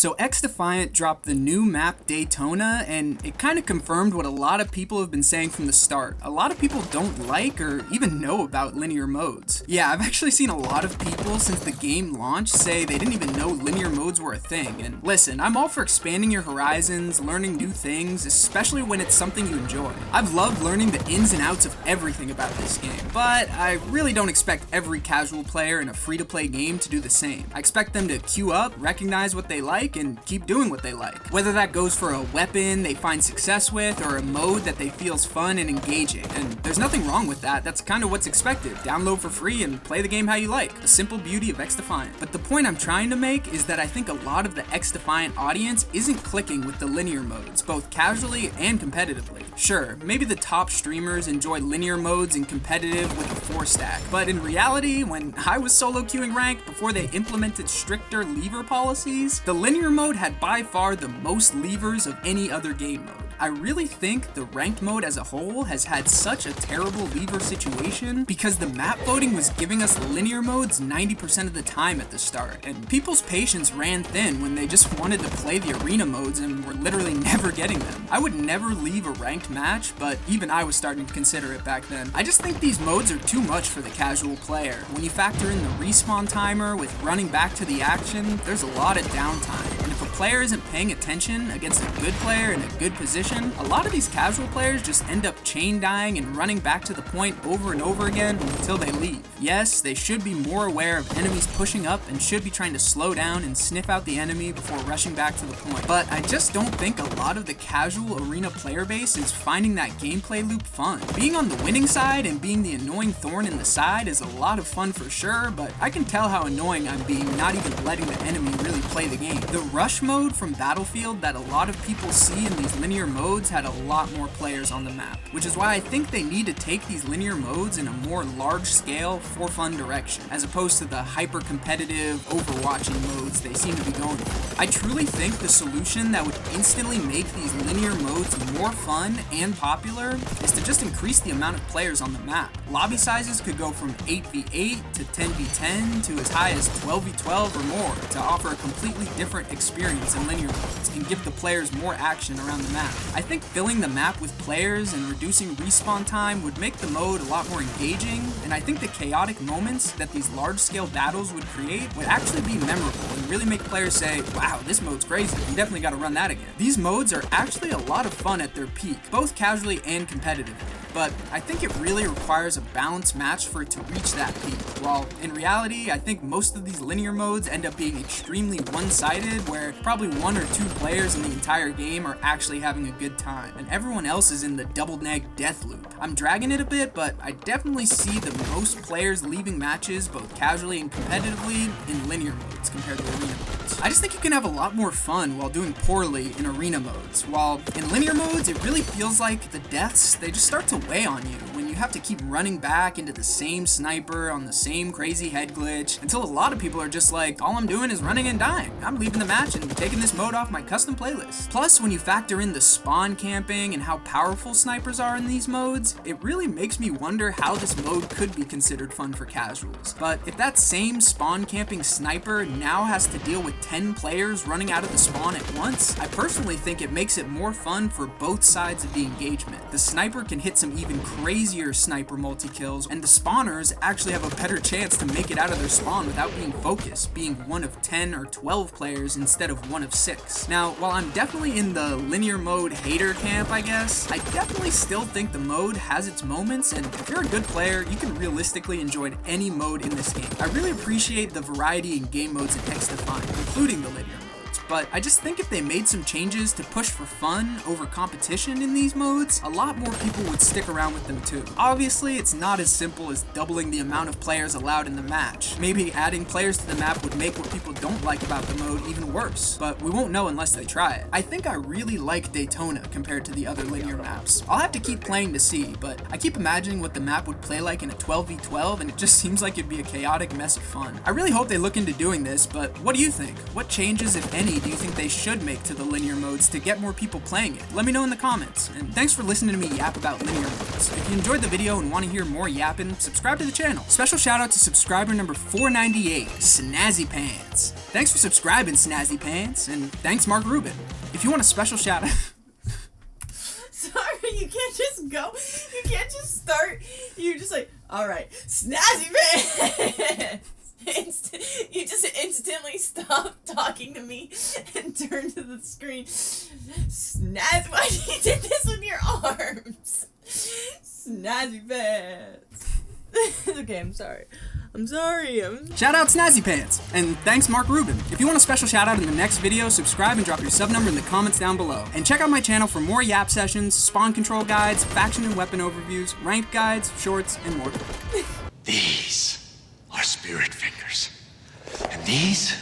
So XDefiant dropped the new map Daytona, and it kind of confirmed what a lot of people have been saying from the start. A lot of people don't like or even know about linear modes. Yeah, I've actually seen a lot of people since the game launched say they didn't even know linear modes were a thing. And listen, I'm all for expanding your horizons, learning new things, especially when it's something you enjoy. I've loved learning the ins and outs of everything about this game, but I really don't expect every casual player in a free-to-play game to do the same. I expect them to queue up, recognize what they like, and keep doing what they like. Whether that goes for a weapon they find success with or a mode that they feels fun and engaging. And there's nothing wrong with that. That's kind of what's expected. Download for free and play the game how you like. The simple beauty of XDefiant. But the point I'm trying to make is that I think a lot of the XDefiant audience isn't clicking with the linear modes, both casually and competitively. Sure, maybe the top streamers enjoy linear modes and competitive with a 4-stack, but in reality, when I was solo queuing ranked before they implemented stricter lever policies, the linear mode had by far the most levers of any other game mode. I really think the ranked mode as a whole has had such a terrible lever situation because the map voting was giving us linear modes 90% of the time at the start, and people's patience ran thin when they just wanted to play the arena modes and were literally never getting them. I would never leave a ranked match, but even I was starting to consider it back then. I just think these modes are too much for the casual player. When you factor in the respawn timer with running back to the action, there's a lot of downtime, and if a player isn't paying attention against a good player in a good position, a lot of these casual players just end up chain dying and running back to the point over and over again until they leave. Yes, they should be more aware of enemies pushing up and should be trying to slow down and sniff out the enemy before rushing back to the point, but I just don't think a lot of the casual arena player base is finding that gameplay loop fun. Being on the winning side and being the annoying thorn in the side is a lot of fun for sure, but I can tell how annoying I'm being not even letting the enemy really play the game. The rush mode from Battlefield that a lot of people see in these linear modes had a lot more players on the map, which is why I think they need to take these linear modes in a more large-scale, for-fun direction, as opposed to the hyper-competitive, overwatching modes they seem to be going for. I truly think the solution that would instantly make these linear modes more fun and popular is to just increase the amount of players on the map. Lobby sizes could go from 8v8 to 10v10 to as high as 12v12 or more to offer a completely different experience in linear modes and give the players more action around the map. I think filling the map with players and reducing respawn time would make the mode a lot more engaging, and I think the chaotic moments that these large-scale battles would create would actually be memorable and really make players say, wow, this mode's crazy, we definitely gotta run that again. These modes are actually a lot of fun at their peak, both casually and competitively, but I think it really requires a balanced match for it to reach that peak, while in reality, I think most of these linear modes end up being extremely one-sided, where probably one or two players in the entire game are actually having a good time, and everyone else is in the double neg death loop. I'm dragging it a bit, but I definitely see the most players leaving matches, both casually and competitively, in linear modes compared to arena modes. I just think you can have a lot more fun while doing poorly in arena modes, while in linear modes, it really feels like the deaths, they just start to weigh on you when you have to keep running back into the same sniper on the same crazy head glitch, until a lot of people are just like, all I'm doing is running and dying. I'm leaving the match and taking this mode off my custom playlist. Plus, when you factor in the spawn camping and how powerful snipers are in these modes, it really makes me wonder how this mode could be considered fun for casuals. But if that same spawn camping sniper now has to deal with 10 players running out of the spawn at once, I personally think it makes it more fun for both sides of the engagement. The sniper can hit some even crazier sniper multi-kills, and the spawners actually have a better chance to make it out of their spawn without being focused, being one of 10 or 12 players instead of one of 6. Now, while I'm definitely in the linear mode hater camp, I guess, I definitely still think the mode has its moments, and if you're a good player, you can realistically enjoy any mode in this game. I really appreciate the variety in game modes in XDefiant, including the linear modes, but I just think if they made some changes to push for fun over competition in these modes, a lot more people would stick around with them too. Obviously, it's not as simple as doubling the amount of players allowed in the match. Maybe adding players to the map would make what people don't like about the mode even worse, but we won't know unless they try it. I think I really like Daytona compared to the other linear maps. I'll have to keep playing to see, but I keep imagining what the map would play like in a 12v12, and it just seems like it'd be a chaotic mess of fun. I really hope they look into doing this, but what do you think? What changes, if any, do you think they should make to the linear modes to get more people playing it? Let me know in the comments. And thanks for listening to me yap about linear modes. If you enjoyed the video and want to hear more yapping, subscribe to the channel. Special shout out to subscriber number 498, Snazzy Pants. Thanks for subscribing, Snazzy Pants, and thanks Mark Rubin. If you want a special shout out... Sorry, you can't just go. You can't just start. You're just like, alright, Snazzy Pants. You just instantly stop talking to me and turn to the screen. Snazzy, why you did this with your arms? Snazzy Pants. Okay, I'm sorry. Shout out Snazzy Pants, and thanks Mark Rubin. If you want a special shout out in the next video, subscribe and drop your sub number in the comments down below. And check out my channel for more yap sessions, spawn control guides, faction and weapon overviews, rank guides, shorts, and more. These are spirit fingers, and these